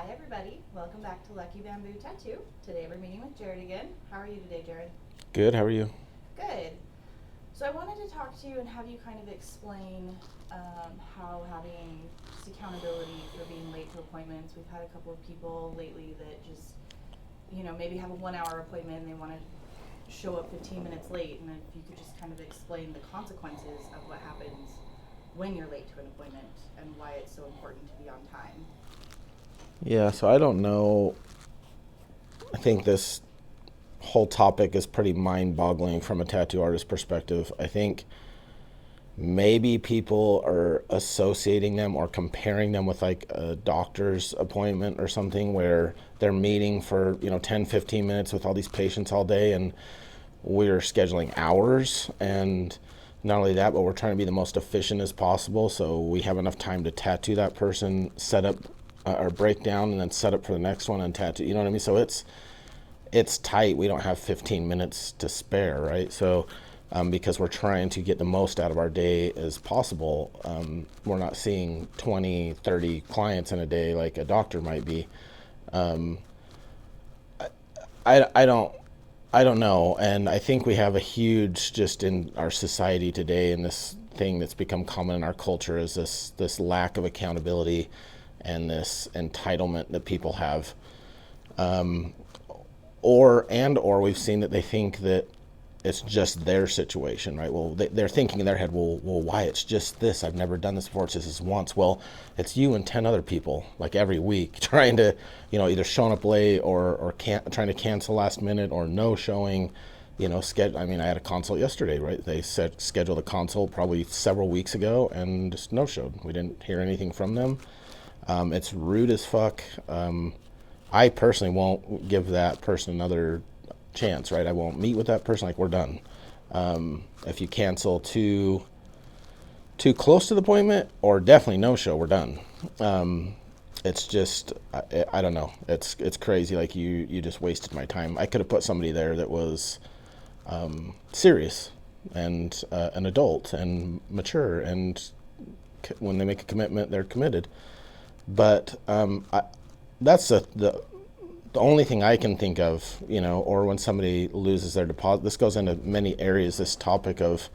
Hi everybody, welcome back to Lucky Bamboo Tattoo. Today we're meeting with Jared again. How are you today, Jared? Good, how are you? Good. So I wanted to talk to you and have you kind of explain how having just accountability for being late to appointments. We've had a couple of people lately that just, maybe have a 1 hour appointment and they want to show up 15 minutes late. And if you could just kind of explain the consequences of what happens when you're late to an appointment and why it's so important to be on time. Yeah, so I don't know. I think this whole topic is pretty mind-boggling from a tattoo artist perspective. I think maybe people are associating them or comparing them with like a doctor's appointment or something where they're meeting for 10 15 minutes with all these patients all day, and we're scheduling hours. And not only that, but we're trying to be the most efficient as possible so we have enough time to tattoo that person, set up or break down, and then set up for the next one and tattoo. You know what I mean? So it's tight. We don't have 15 minutes to spare, right? So because we're trying to get the most out of our day as possible, we're not seeing 20, 30 clients in a day like a doctor might be. I don't know, and I think we have a huge, just in our society today, and this thing that's become common in our culture is this lack of accountability and this entitlement that people have, or we've seen that they think that it's just their situation, right? Well, they're thinking in their head, well, why it's just this? I've never done this before. It's just this once. Well, it's you and 10 other people, like every week, trying to, either showing up late or trying to cancel last minute or no showing, schedule. I mean, I had a consult yesterday, right? They said scheduled a consult probably several weeks ago and just no showed. We didn't hear anything from them. It's rude as fuck. I personally won't give that person another chance, right? I won't meet with that person. Like, we're done. If you cancel too close to the appointment, or definitely no show, we're done. It's just, I don't know. It's crazy. Like, you just wasted my time. I could have put somebody there that was serious and an adult and mature, and when they make a commitment, they're committed. But that's the only thing I can think of, or when somebody loses their deposit. This goes into many areas, this topic of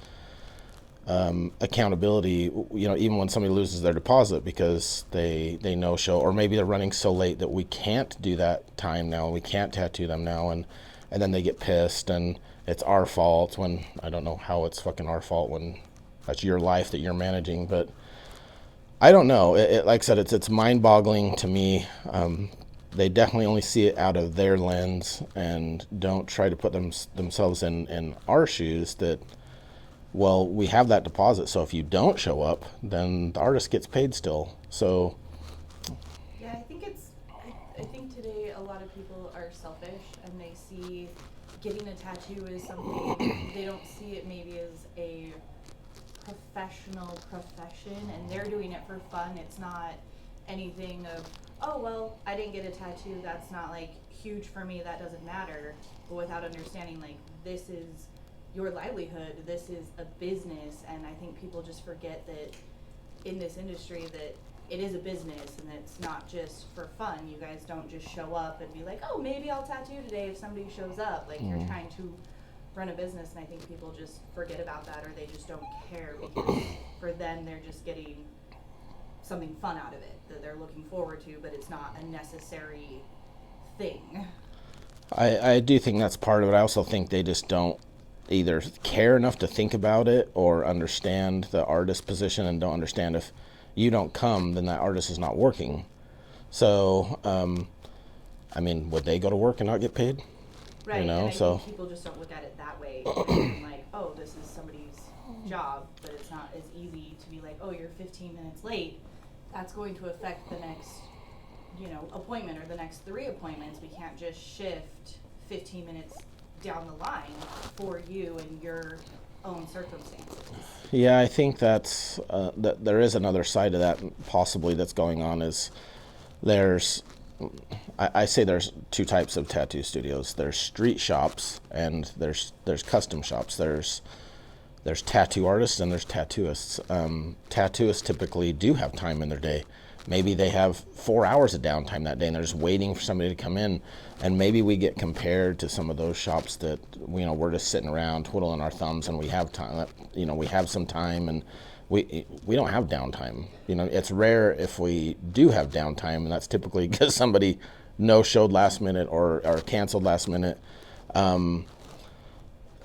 accountability, even when somebody loses their deposit because they no show, or maybe they're running so late that we can't do that time now, we can't tattoo them now, and then they get pissed and it's our fault, when I don't know how it's fucking our fault when that's your life that you're managing. But I don't know. Like I said, it's mind-boggling to me. They definitely only see it out of their lens and don't try to put themselves in our shoes, that, well, we have that deposit, so if you don't show up, then the artist gets paid still. So Yeah, I think today a lot of people are selfish and they see getting a tattoo as something, they don't see it maybe as a professional profession, and they're doing it for fun. It's not anything of, oh, well, I didn't get a tattoo, that's not like huge for me, that doesn't matter. But without understanding, like, this is your livelihood, this is a business. And I think people just forget that in this industry that it is a business and it's not just for fun. You guys don't just show up and be like, oh, maybe I'll tattoo today if somebody shows up. Like, you're trying to run a business, and I think people just forget about that, or they just don't care, because for them they're just getting something fun out of it that they're looking forward to, but it's not a necessary thing. I do think that's part of it. I also think they just don't either care enough to think about it or understand the artist position, and don't understand if you don't come, then that artist is not working. So, I mean, would they go to work and not get paid? Right, and I think people just don't look at it that way. Like, oh, this is somebody's job, but it's not as easy to be like, oh, you're 15 minutes late. That's going to affect the next, appointment, or the next 3 appointments. We can't just shift 15 minutes down the line for you and your own circumstances. Yeah, I think that's that there is another side of that possibly that's going on. Is there's I say there's 2 types of tattoo studios. There's street shops and there's custom shops. There's tattoo artists and there's tattooists. Tattooists typically do have time in their day. maybe they have 4 hours of downtime that day and they're just waiting for somebody to come in. And maybe we get compared to some of those shops that, we're just sitting around twiddling our thumbs and we have time, we have some time, and we don't have downtime. It's rare if we do have downtime, and that's typically because somebody no-showed last minute or canceled last minute.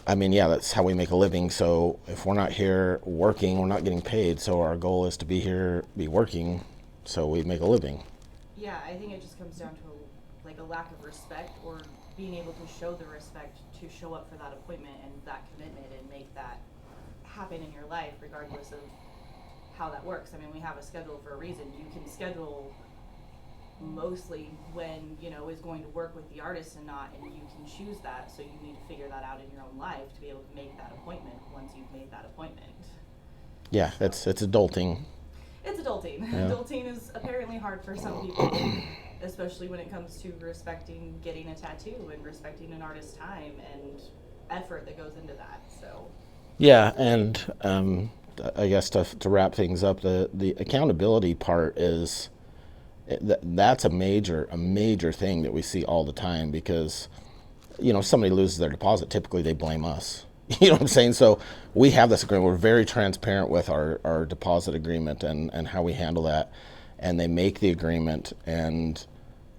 That's how we make a living. So if we're not here working, we're not getting paid. So our goal is to be here, be working, so we make a living. Yeah, I think it just comes down to a lack of respect, or being able to show the respect to show up for that appointment and that commitment and make that happen in your life, regardless of how that works. I mean, we have a schedule for a reason. You can schedule mostly when is going to work with the artist and not, and you can choose that. So you need to figure that out in your own life to be able to make that appointment once you've made that appointment. Yeah, it's adulting. It's adulting. Yeah. Adulting is apparently hard for some people, especially when it comes to respecting getting a tattoo and respecting an artist's time and effort that goes into that. So yeah, and I guess to wrap things up, the accountability part is, that's a major thing that we see all the time, because if somebody loses their deposit, typically they blame us. You know what I'm saying? So we have this agreement. We're very transparent with our deposit agreement and how we handle that. And they make the agreement and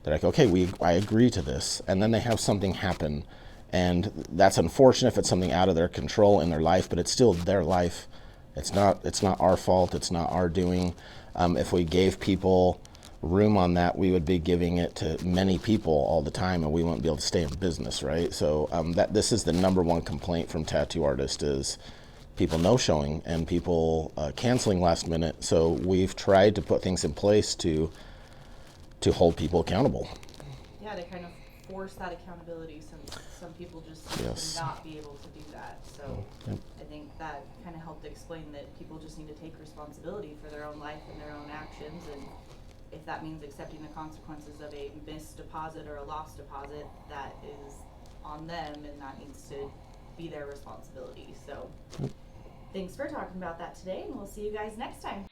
they're like, okay, I agree to this. And then they have something happen. And that's unfortunate if it's something out of their control in their life, but it's still their life. It's not our fault. It's not our doing. If we gave people room on that, we would be giving it to many people all the time, and we wouldn't be able to stay in business, right? So this is the number one complaint from tattoo artists, is people no showing and people canceling last minute. So we've tried to put things in place to hold people accountable. Yeah, to kind of force that accountability, since some people just Yes. will not be able to do that. So Yep. I think that kind of helped explain that people just need to take responsibility for their own life and their own actions, and if that means accepting the consequences of a missed deposit or a lost deposit, that is on them, and that needs to be their responsibility. So thanks for talking about that today, and we'll see you guys next time.